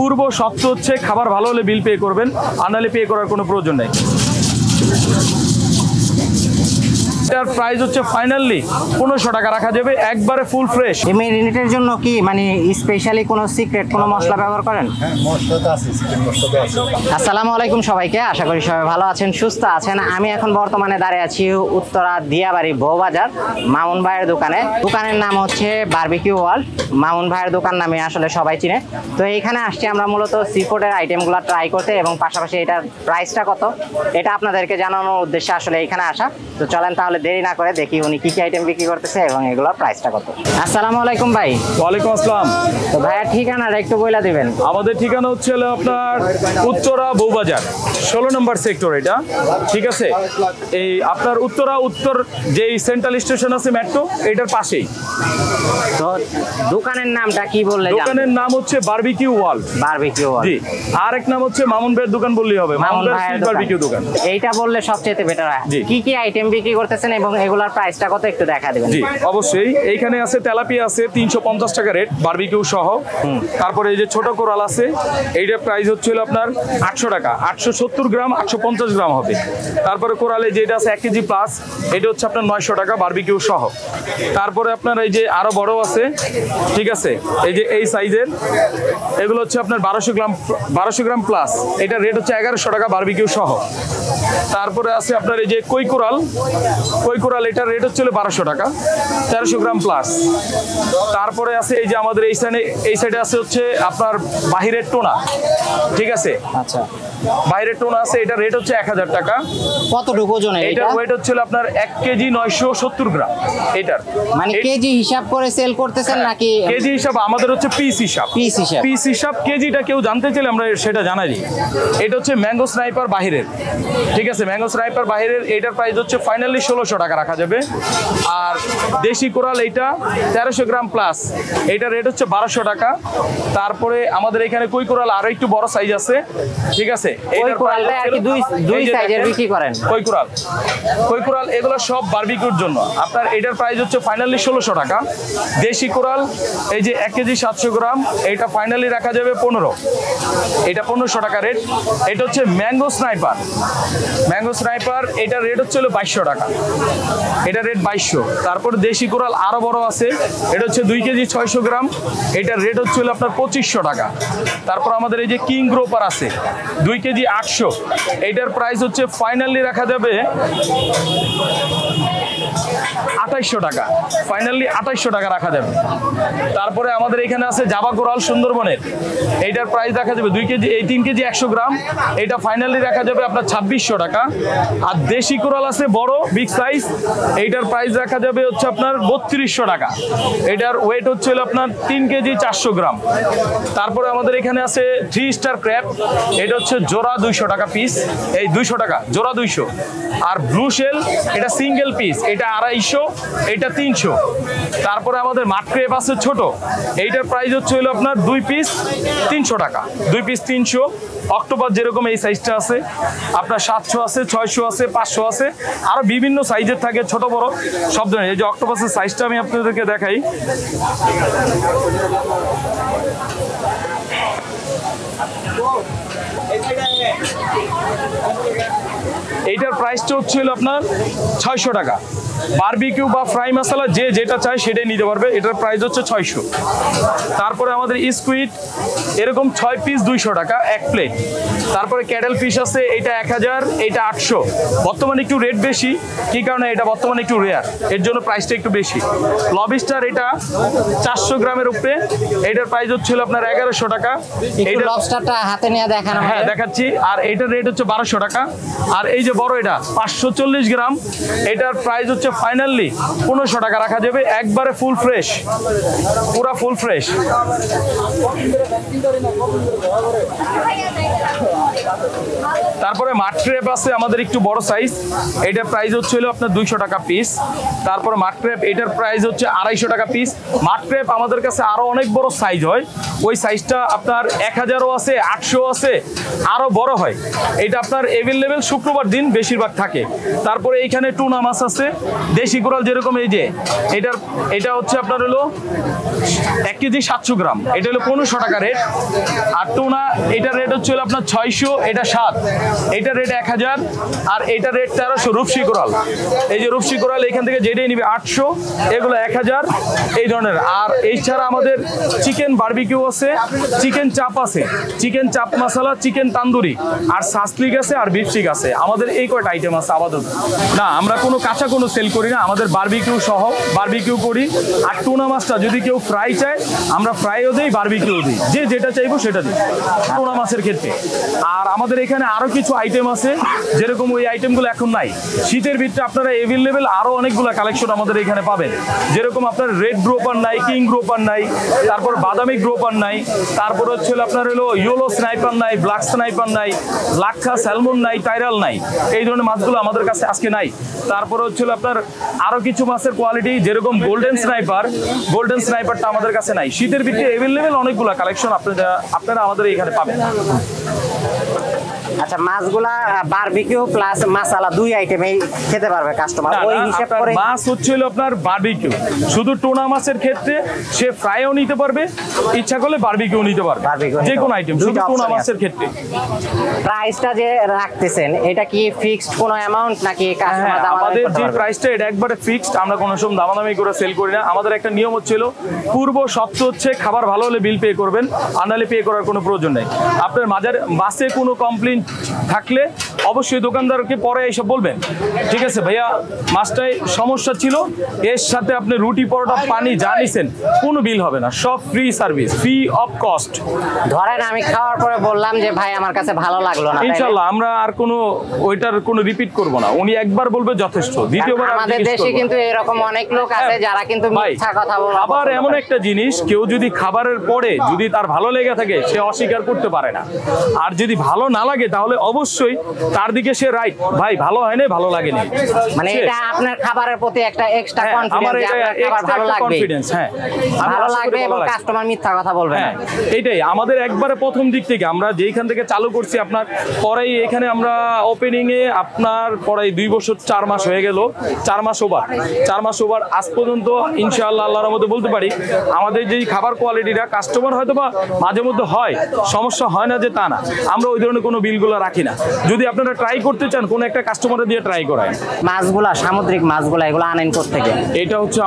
পূর্ব শর্ত হচ্ছে খাবার ভালো হলে বিল পে করবেন, আর নাহলে পে করার কোনো প্রয়োজন নেই। এটার প্রাইস হচ্ছে ফাইনালি 1500 টাকা রাখা যাবে, একবারে ফুল ফ্রেশ। এই মেরিনেটের জন্য কি মানে স্পেশালি কোনো সিক্রেট কোনো মশলা ব্যবহার করেন? হ্যাঁ, মশলা তো আছে, চিকেন মশলা তো আছে। আসসালামু আলাইকুম সবাইকে, আশা করি সবাই ভালো আছেন, সুস্থ আছেন। আমি এখন বর্তমানে দাঁড়িয়ে আছি উত্তরা দিয়াবাড়ি বউবাজার মামুন ভাইয়ের দোকানে। দোকানের নাম হচ্ছে বারবিকিউ ওয়ার্ল্ড। মামুন ভাইয়ের দোকান নামে আসলে সবাই চিনে। তো এইখানে আসছি আমরা মূলত সি ফুডের আইটেমগুলো ট্রাই করতে, এবং পাশাপাশি এটার প্রাইসটা কত এটা আপনাদেরকে জানানোর উদ্দেশ্যে আসলে এখানে আসা। তো চলেন তাহলে দেরি না করে দেখি উনি কি কি আইটেম বিক্রি করতেছে এবং এগুলোর প্রাইসটা কত। আসসালামু আলাইকুম ভাই। ওয়ালাইকুম আসসালাম। তো ভাইয়ের ঠিকানাটা একটু বলে দিবেন। আমাদের ঠিকানা হচ্ছে আপনার উত্তরা বউবাজার 16 নম্বর সেক্টর এটা, ঠিক আছে। এই আপনার উত্তরা উত্তর যেই সেন্ট্রাল স্টেশন আছে মেট্রো, এটার পাশেই। তো দোকানের নামটা কি বললে? দোকানের নাম হচ্ছে বারবিকিউ ওয়ার্ল্ড। Barbecue world. জি, আর এক নাম হচ্ছে মামুন ভাইয়ের দোকান বললেই হবে, মামুন ভাইয়ের বারবিকিউ দোকান। এইটা বললে সবচেয়ে বেটার হয়। কি কি আইটেম বিক্রি করতেছেন এবং এগুলোর প্রাইসটা কত একটু দেখা দিবেন? জি অবশ্যই। এইখানে আছে তেলাপিয়া আছে 350 টাকা রেট বারবিকিউ সহ। তারপরে এই যে ছোট কোরাল আছে, এইটার প্রাইস হচ্ছিল আপনার 800 টাকা, 870 গ্রাম 850 গ্রাম হবে। তারপরে কোরালে যেটা আছে 1 কেজি প্লাস, এটা হচ্ছে আপনার 900 টাকা বারবিকিউ সহ। তারপরে আপনার এই যে আরো বড় আছে, ঠিক আছে, এই যে এই সাইজের, এগুলো হচ্ছে আপনার 1200 গ্রাম প্লাস, এটা রেট হচ্ছে 1100 টাকা বারবিকিউ সহ। তারপরে আছে আপনার এই যে কই কোরাল, এটার রেট হচ্ছিল 1200 টাকা 1300 গ্রাম প্লাস। তারপরে আছে এই যে আমাদের এই সাইডে আছে হচ্ছে আপনার বাহিরের টোনা, ঠিক আছে। আচ্ছা, বাইরের টোনা আছে, এটা রেট হচ্ছে 1000 টাকা। কতটুকু ওজনে এটা? এটার ওয়েট হচ্ছিল আপনার 1 কেজি 970 গ্রাম। এটার মানে কেজি হিসাব করে সেল করতেছেন নাকি? কেজি হিসাব আমাদের হচ্ছে পিস হিসাব। পিস হিসাব কেজিটা কেউ জানতে চাইলে আমরা সেটা জানাই দিই। এটা হচ্ছে ম্যাঙ্গো স্নাইপার বাহিরের, ঠিক আছে, ম্যাঙ্গো স্নাইপার বাহিরের। এটার প্রাইস হচ্ছে ফাইনালি 1600 টাকা রাখা যাবে। আর দেশি কোরাল এইটা 1300 গ্রাম প্লাস, এইটার রেট হচ্ছে 1200 টাকা। তারপরে আমাদের এখানে কই কোরাল আরো একটু বড় সাইজ আছে, ঠিক আছে। কই কোরালটা আর কি দুই সাইজের বিক্রি করেন? কই কোরাল এগুলো সব বারবিকিউর জন্য। আপনার এটার প্রাইস হচ্ছে ফাইনালি 1600 টাকা। দেশি কোরাল এই যে 1 কেজি 700 গ্রাম, এটা ফাইনালি রাখা যাবে 15, এটা 1500 টাকা রেট। এটা হচ্ছে ম্যাঙ্গো স্নাইপার, এটার রেট হচ্ছে 2200 টাকা, এটা রেট 2200। তারপর দেশি কোরাল আরো বড় আছে, এটা হচ্ছে 2 কেজি 600 গ্রাম, এটার রেট হচ্ছে আপনার 2500 টাকা। তারপর আমাদের এই যে কিং গ্রোপার আছে 2 কেজি 800, এইটার প্রাইস হচ্ছে ফাইনালি রাখা যাবে 2800 টাকা, ফাইনালি 2800 টাকা রাখা যাবে। তারপরে আমাদের এখানে আছে জাবা কোরাল সুন্দরবনের, এইটার প্রাইস রাখা যাবে 2 কেজি 3 কেজি 100 গ্রাম, এটা ফাইনালি রাখা যাবে আপনার 2600 টাকা। আর দেশি কোরাল আছে বড় বিগ সাইজ, এইটার প্রাইস রাখা যাবে হচ্ছে আপনার 3200 টাকা, এটার ওয়েট হচ্ছে আপনার 3 কেজি 400 গ্রাম। তারপরে আমাদের এখানে আছে 3 স্টার ক্র্যাব, এটা হচ্ছে জোড়া 200 টাকা পিস, এই 200 টাকা জোড়া 200। আর ব্লু শেল এটা সিঙ্গেল পিস, এটা 250, এটা 300। তারপরে আমাদের মাঠ ক্রেপ আছে ছোট, এইটার প্রাইস হচ্ছে হলো আপনার 2 পিস 300 টাকা, 2 পিস 300। অক্টোপাস যেরকম এই সাইজটা আছে আপনার 700 আছে, 600 আছে, 500 আছে, আরো বিভিন্ন সাইজের থাকে, ছোট বড় সব ধরনের। এই যে অক্টোপাসের সাইজটা আমি আপনাদেরকে দেখাই, এইটার প্রাইসটা হচ্ছিল আপনার 600 টাকা। বারবিকিউ বা ফ্রাই মশলা যে যেটা চায় সেটাই নিতে পারবে, এটার প্রাইস হচ্ছে 600। তারপরে আমাদের স্কুইড এরকম 6 পিস 200 টাকা 1 প্লেট। তারপরে ক্যাডেল ফিশ আছে, এটা 1000, এটা 800। বর্তমানে একটু রেট বেশি, কি কারণে? এটা বর্তমানে একটু রেয়ার, এর জন্য প্রাইসটা একটু বেশি। লবস্টার এটা 400 গ্রামের উপরে, এটার প্রাইস হচ্ছিল আপনার 1100 টাকা। এইটা লবস্টারটা হাতে নিয়ে দেখান। হ্যাঁ দেখাচ্ছি। আর এটার রেট হচ্ছে 1200 টাকা। আর এই যে বড় এটা 540 গ্রাম, এটার প্রাইস হচ্ছে ফাইনালি 1500 টাকা রাখা যাবে, একবারে ফুল ফ্রেশ, পুরা ফুল ফ্রেশ। তারপরে মাঠ ক্রেপ আছে আমাদের একটু বড় সাইজ, এটার প্রাইস হচ্ছে আপনার 200 টাকা পিস। তারপরে মাঠ ক্রেপ এটার প্রাইস হচ্ছে 250 টাকা পিস। মাঠ ক্রেপ আমাদের কাছে আরো অনেক বড় সাইজ হয়, ওই সাইজটা আপনার 1000ও আছে, 800 আছে, আরো বড় হয়। এটা আপনার অ্যাভেলেবেল শুক্রবার দিন বেশিরভাগ থাকে। তারপরে এইখানে টুনা মাছ আছে, দেশি কোরাল যেরকম এই যে এটা হচ্ছে আপনার হলো 1 কেজি 700 গ্রাম, এটা হলো 1500 টাকা রেট। আর টুনা এটার রেট হচ্ছে আপনার 600, এটা 7, এটার রেট 1000, আর এটার রেট 1300। রূপসী কোরাল, এই যে রূপসী কোরাল এখান থেকে যেটাই নিবে 800, এগুলো 1000, এই ধরনের। আর এই ছাড়া আমাদের চিকেন বারবিকিউ আছে, চিকেন চাপ আছে, চিকেন চাপ মশলা, চিকেন তান্দুরি, আর সাসলিক আছে, আর বিফস্টিক আছে। আমাদের এই কয়টা আইটেম আছে আপাতত। না, আমরা কোনো কাঁচা কোনো সেল করি না, আমাদের বারবিকিউ সহ বারবিকিউ করি। আর টুনা মাছটা যদি কেউ ফ্রাই চায় আমরা ফ্রাইও দিই, বারবিকিউ দিই, যে যেটা চাইবো সেটা দিই টুনা মাছের ক্ষেত্রে। আর আমাদের এখানে আরো কিছু আইটেম আছে, যেরকম ওই আইটেমগুলো এখন নাই। শীতের ভিতরে আপনারা অ্যাভেলেবেল আরো অনেকগুলো কালেকশন আমাদের এখানে পাবেন, যেরকম আপনার রেড গ্রোপার নাই, কিং গ্রোপার নাই, তারপর বাদামি গ্রোপার নাই, তারপর হচ্ছে আপনার হলো ইয়েলো স্নাইপার নাই, ব্ল্যাক স্নাইপার নাই, লাক্ষা স্যালমন নাই, টাইরাল নাই। এই ধরনের মাছগুলো আমাদের কাছে আজকে নাই। তারপর হচ্ছে আপনার আরো কিছু মাছের কোয়ালিটি, যেরকম গোল্ডেন স্নাইপারটা আমাদের কাছে নাই। শীতের ভিতরে অ্যাভেলেবেল অনেকগুলো কালেকশন আপনারা আমাদের এখানে পাবেন। আচ্ছা, মাছগুলা বারবিকিউ প্লাস মশলা দুই আইটেমেই খেতে পারবে কাস্টমার, ওই হিসাব করে? মাছ হচ্ছে আপনার বারবিকিউ, শুধু টুনা মাছের ক্ষেত্রে সে ফ্রাইও নিতে পারবে, ইচ্ছা করলে বারবিকিউ নিতে পারবে, যে কোনো আইটেম, শুধু টুনা মাছের ক্ষেত্রে। প্রাইসটা যে রাখতেছেন এটা কি ফিক্সড কোনো অ্যামাউন্ট নাকি কাস্টমার আমাদের যে প্রাইসটা এটা একবারে ফিক্সড, আমরা কোনো সময় দামাদামি করে সেল করি না। আমাদের একটা নিয়ম হচ্ছিল, পূর্ব শর্ত হচ্ছে খাবার ভালো হলে বিল পে করবেন, আর নাহলে পে করার কোনো প্রয়োজন নেই। আপনার মাছে কোনো কমপ্লেইন থাকলে অবশ্যই দোকানদারকে পরে এইসব বলবেন, ঠিক আছে ভাইয়া মাছটায় সমস্যা ছিল, এর সাথে আপনি রুটি পরোটা পানি যা নিছেন কোনো বিল হবে না, সব free service, free of cost. ধরেন আমি খাওয়ার পরে বললাম যে ভাই আমার কাছে ভালো লাগলো না, ইনশাআল্লাহ আমরা আর কোনো ওইটার কোনো রিপিট করব না, উনি একবার বলবে যথেষ্ট, দ্বিতীয়বার আমাদের দেশে কিন্তু এরকম অনেক লোক আছে যারা কিন্তু মিথ্যা কথা বলে। আবার এমন একটা জিনিস, কেউ যদি খাবারের পরে যদি তার ভালো লেগে থাকে সে অস্বীকার করতে পারে না, আর যদি ভালো না লাগে তাহলে অবশ্যই তার দিকে সে রাইট, ভাই ভালো হয়নি, ভালো লাগেনি, মানে এটা আপনার খাবারের প্রতি একটা এক্সট্রা কনফিডেন্স, আমার যে আপনার খাবার ভালো লাগবে, কনফিডেন্স, হ্যাঁ ভালো লাগবে এবং কাস্টমার মিথ্যা কথা বলবে না। এইটাই আমাদের একবারে প্রথম দিক থেকে আমরা যেইখান থেকে চালু করছি, আপনার পরেই এখানে আমরা ওপেনিং এ আপনার পরে 2 বছর 4 মাস হয়ে গেল, 4 মাস ওভার আজ পর্যন্ত ইনশাআল্লাহ আল্লাহর রহমতে বলতে পারি আমাদের যেই খাবার কোয়ালিটিটা কাস্টমার হয়তো বা মাঝে মধ্যে হয়, সমস্যা হয় না যে তা না, আমরা ওই ধরনের কোনো বিলগুলো রাখি না। যদি আপনারা ট্রাই করতে চান কোনো একটা কাস্টমারে দিয়ে ট্রাই করায়। মাছগুলা সামুদ্রিক মাছগুলা এগুলো আনেন কোথা থেকে? এটা হচ্ছে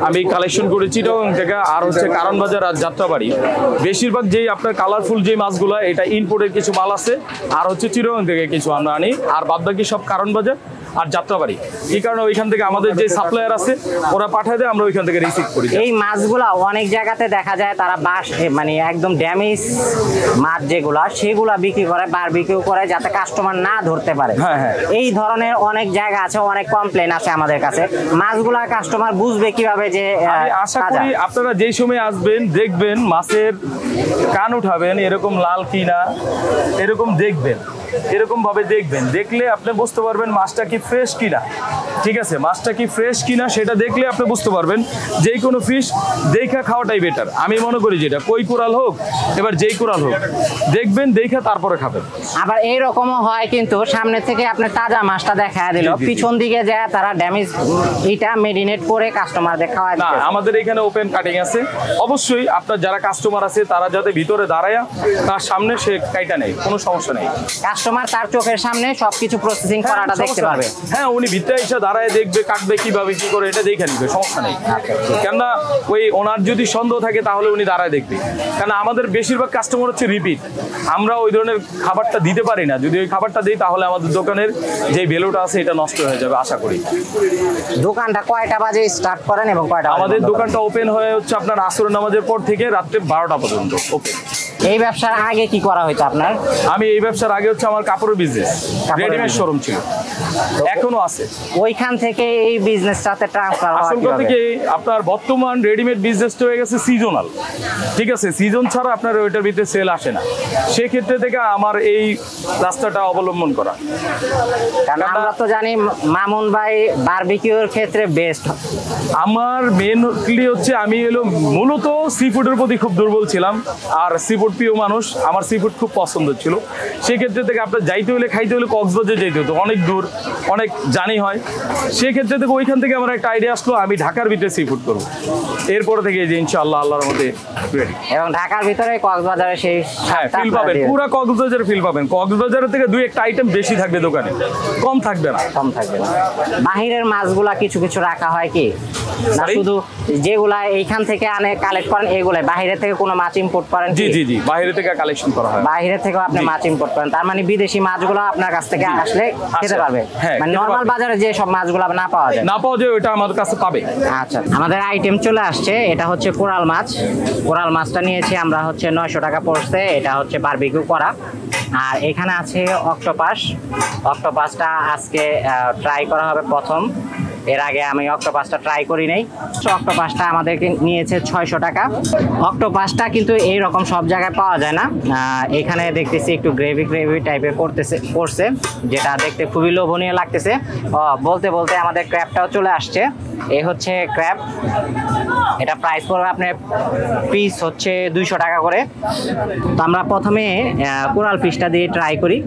আমি কালেকশন করেছি চিটাগং থেকে, আর হচ্ছে কারণ বাজার আর যাত্রাবাড়ি। বেশিরভাগ যেই আপনার কালারফুল যে মাছগুলো এটা ইম্পোর্টের কিছু মাল আছে, আর হচ্ছে চিটাগং থেকে কিছু আমরা আনি, আর বাদবাকি সব কারণ বাজার আর যাত্রাবাড়ি। এই কারণে ওইখান থেকে আমাদের যে সাপ্লায়ার আছে ওরা পাঠায় দেয়, আমরা ওইখান থেকে রিসিভ করি। এই মাছগুলা অনেক জায়গাতে দেখা যায় তারা মানে একদম ড্যামেজ মাছ যেগুলা সেগুলা বিক্রি করে, বারবিকিউ করে যাতে কাস্টমার না ধরতে পারে। এই ধরনের অনেক জায়গা আছে, অনেক কমপ্লেন আসে আমাদের কাছে। মাছগুলা কাস্টমার বুঝবে কিভাবে যে আশা করি আপনারা যেই সময় আসবেন দেখবেন মাছের কান উঠাবেন, এরকম লাল কিনা এরকম দেখবেন, এরকম ভাবে দেখবেন, দেখলে আপনি বুঝতে পারবেন মাছটা কি ফ্রেশ কিনা, ঠিক আছে, মাছটা কি ফ্রেশ কিনা সেটা দেখলে আপনি বুঝতে পারবেন। যেই কোনো ফিশ দেখা খাওয়াটাই বেটার, আমি মনে করি যেটা কই কোরাল হোক এবার যেই কোরাল হোক দেখবেন, দেখা তারপরে খাবেন। আবার এইরকমও হয় কিন্তু সামনে থেকে আপনি তাজা মাছটা দেখা দিল, পিছন দিকে যায় তারা ড্যামেজ এটা মেরিনেট করে কাস্টমারদের খাওয়ায়। না, আমাদের এখানে ওপেন কাটিং আছে, অবশ্যই আপনার যারা কাস্টমার আছে তারা যাতে ভিতরে দাঁড়ায় তার সামনে সে কাইটা নেই, কোনো সমস্যা নেই, কাস্টমার তার চোখের সামনে সবকিছু প্রসেসিং করাটা দেখতে পারবে। হ্যাঁ, উনি ভিতরে এসে দাঁড়ায় দেখবে, কাটবে কিভাবে কি করে এটা দেখে নিবে, সমস্যা নেই। কেননা ওই ওনার যদি সন্দেহ থাকে তাহলে উনি দাঁড়ায় দেখবে, কেন আমাদের বেশিরভাগ কাস্টমার হচ্ছে রিপিট, আমরা ওই ধরনের খাবারটা দিতে পারি না, যদি ওই খাবারটা দিই তাহলে আমাদের দোকানের যে ভ্যালুটা আছে এটা নষ্ট হয়ে যাবে আশা করি। দোকানটা কয়টা বাজে স্টার্ট করেন এবং কয়টা? আমাদের দোকানটা ওপেন হয়ে হচ্ছে আপনার আসর নামাজের পর থেকে রাত্রে 12টা পর্যন্ত ওপেন। এই ব্যবসার আগে কি করা হইতো আপনার? আমি এই ব্যবসার আগে হচ্ছে আমার কাপড়ের বিজনেস, রেডিমেড business। শোরুম ছিল, এখনো আছে। ওইখান থেকে এই বিজনেসটাতে ট্রান্সফার হওয়া আসল কথা কিভাবে? কি, আপনার বর্তমান রেডিমেড বিজনেসটা হয়ে গেছে সিজনাল, ঠিক আছে? সিজন ছাড়া আপনার ওইটার ভিতরে সেল আসে না, সেক্ষেত্রে থেকে আমার এই রাস্তাটা অবলম্বন করা। কারণ আমরা তো জানি মামুন ভাই বারবিকিউর ক্ষেত্রে বেস্ট। আমার মেনলি হচ্ছে আমি মূলত সি ফুডের প্রতি খুব দুর্বল ছিলাম, আর সি ফুড প্রিয় মানুষ, আমার সি ফুড খুব পছন্দ ছিল। সেক্ষেত্রে থেকে আপনার যাইতে হলে খাইতে হলে কক্সবাজার যেতে হতো, অনেক দূর, অনেক জানি হয়। সেক্ষেত্রে থেকে ওইখান থেকে আমার একটা আইডিয়া আসলো আমি ঢাকার ভিতরে সি ফুড করবো। এরপরে থেকে যে ইনশাআল্লাহ আল্লাহর মধ্যে রেডি। এবং ঢাকার ভিতরে কক্সবাজারে সেই হ্যাঁ, ফিল পাবেন, পুরা কক্সবাজারে ফিল পাবেন। কক্সবাজারের থেকে দুই একটা আইটেম বেশি থাকবে দোকানে, কম থাকবে না। কম থাকবে না। বাহিরের মাছগুলা কিছু কিছু রাখা হয় কি না Sorry? শুধু যেগুলা এইখান থেকে আনে কালেক্ট করেন এগুলাই, বাইরে থেকে কোনো মাছ ইম্পোর্ট করেন কি? জি জি জি, বাইরে থেকে কালেকশন করা হয়। বাইরে থেকেও আপনি জি। মাছ ইম্পোর্ট করেন, তার মানে বিদেশি মাছগুলো আপনার কাছ থেকে আসলে খেতে পারবে। হ্যাঁ, মানে খেতে নরমাল পারবে। বাজারে যে সব মাছগুলো না পাওয়া যায়। না পাওয়া যায় ওইটা আমাদের কাছে পাবে। আচ্ছা, আমাদের আইটেম চলে আসছে। এটা হচ্ছে কোরাল মাছ। কোরাল মাছটা নিয়েছি আমরা হচ্ছে 900 টাকা পড়ছে। এটা হচ্ছে বারবিকিউ করা। আর এখানে আছে অক্টোপাস। অক্টোপাসটা আজকে ট্রাই করা হবে প্রথম। এর আগে আমি অক্টোপাসটা ট্রাই করি নাই। অক্টোপাসটা আমাদেরকে নিয়েছে 600 টাকা। অক্টোপাসটা কিন্তু এইরকম সব জায়গায় পাওয়া যায় না। এখানে দেখতেছি একটু গ্রেভি গ্রেভি টাইপের করছে, যেটা দেখতে খুবই লোভনীয় লাগতেছে। বলতে বলতে আমাদের ক্র্যাবটাও চলে আসছে। এই হচ্ছে ক্র্যাব। এটা প্রাইস পড়বে আপনার পিস হচ্ছে 200 টাকা করে। তো আমরা প্রথমে কোরাল ফিশটা দিয়ে ট্রাই করি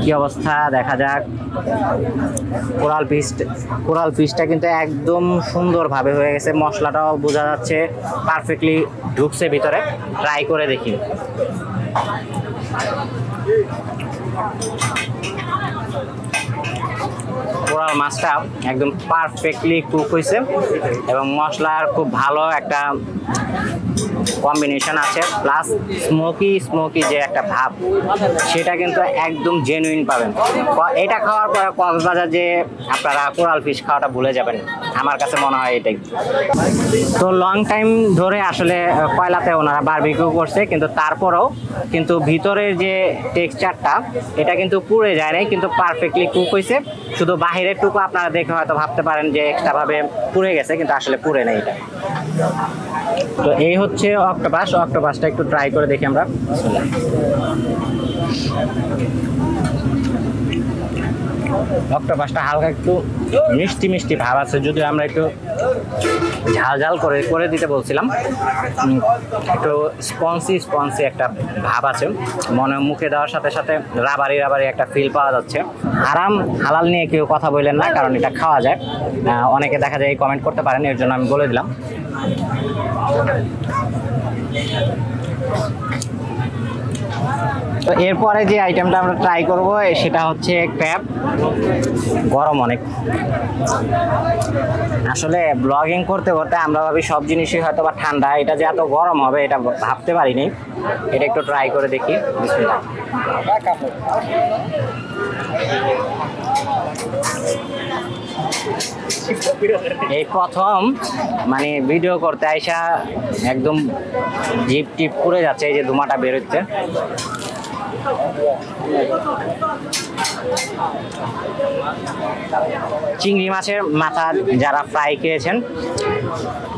কি অবস্থা, দেখা যাক। কোরাল ফিশটা কিন্তু একদম সুন্দরভাবে হয়ে গেছে, মশলাটাও বোঝা যাচ্ছে পারফেক্টলি ঢুকছে ভিতরে। ট্রাই করে দেখি। কোরাল মাছটা একদম পারফেক্টলি কুক হয়েছে এবং মশলার খুব ভালো একটা কম্বিনেশন আছে, প্লাস স্মোকি যে একটা ভাব সেটা কিন্তু একদম জেনুইন পাবেন। এটা খাওয়ার পরে কক্সবাজার যে আপনারা কোরাল ফিশ খাওয়াটা ভুলে যাবেন, আমার কাছে মনে হয় এটাই। তো লং টাইম ধরে আসলে কয়লাতে ওনারা বারবিকিউ করছে, কিন্তু তারপরেও কিন্তু ভিতরের যে টেক্সচারটা এটা কিন্তু পুড়ে যায় নাই, কিন্তু পারফেক্টলি কুক হয়েছে। শুধু বাহিরের টুকু আপনারা দেখে হয়তো ভাবতে পারেন যে এক্সট্রা ভাবে পুড়ে গেছে, কিন্তু আসলে পুড়ে নেই এটা। তো এই হচ্ছে অক্টোপাসটা একটু ট্রাই করে দেখি আমরা। অক্টোপাসটা হালকা একটু মিষ্টি মিষ্টি ভাব আছে, যদিও আমরা একটু ঝাল করে দিতে বলছিলাম। একটু স্পঞ্জি একটা ভাব আছে, মুখে দেওয়ার সাথে সাথে রাবারি একটা ফিল পাওয়া যাচ্ছে। আরাম হালাল নিয়ে কেউ কথা বললেন না, কারণ এটা খাওয়া যায়। অনেকে দেখা যায় কমেন্ট করতে পারেন, এর জন্য আমি বলে দিলাম। তো এরপরে যে আইটেমটা আমরা ট্রাই করব সেটা হচ্ছে ক্র্যাব। গরম অনেক, আসলে ব্লগিং করতে করতে আমরা ভাবি সব জিনিসই হয়তো বা ঠান্ডা, এটা যে এত গরম হবে এটা ভাবতে পারিনি। এটা একটু ট্রাই করে দেখি। বিসমিল্লাহ। এই প্রথম মানে ভিডিও করতে আইসা একদম জিপ টিপ করে যাচ্ছে, এই যে ধোঁয়াটা বেরোচ্ছে। চিংড়ি মাছের মাথা যারা ফ্রাই খেয়েছেন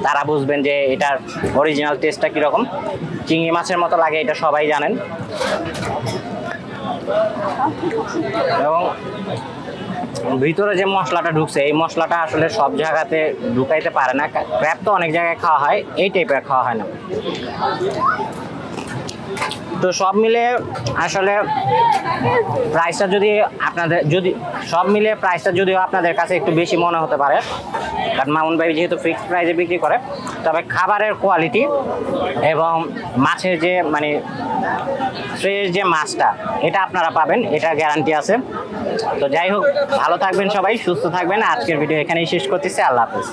তারা বুঝবেন যে এটার অরিজিনাল টেস্টটা কীরকম। চিংড়ি মাছের মতো লাগে, এটা সবাই জানেন। এবং ভিতরে যে মশলাটা ঢুকছে, এই মশলাটা আসলে সব জায়গাতে ঢুকাইতে পারে না। ক্র্যাব তো অনেক জায়গায় খাওয়া হয়, এই টাইপের খাওয়া হয় না। তো সব মিলে আসলে প্রাইসটা যদিও আপনাদের কাছে একটু বেশি মনে হতে পারে, কারণ মামুন ভাই যেহেতু ফিক্সড প্রাইসে বিক্রি করে, তবে খাবারের কোয়ালিটি এবং মাছের যে মানে ফ্রেশ যে মাছটা এটা আপনারা পাবেন, এটা গ্যারান্টি আছে। তো যাই হোক, ভালো থাকবেন সবাই, সুস্থ থাকবেন। আজকের ভিডিও এখানেই শেষ করতেছি। আল্লাহ হাফেজ।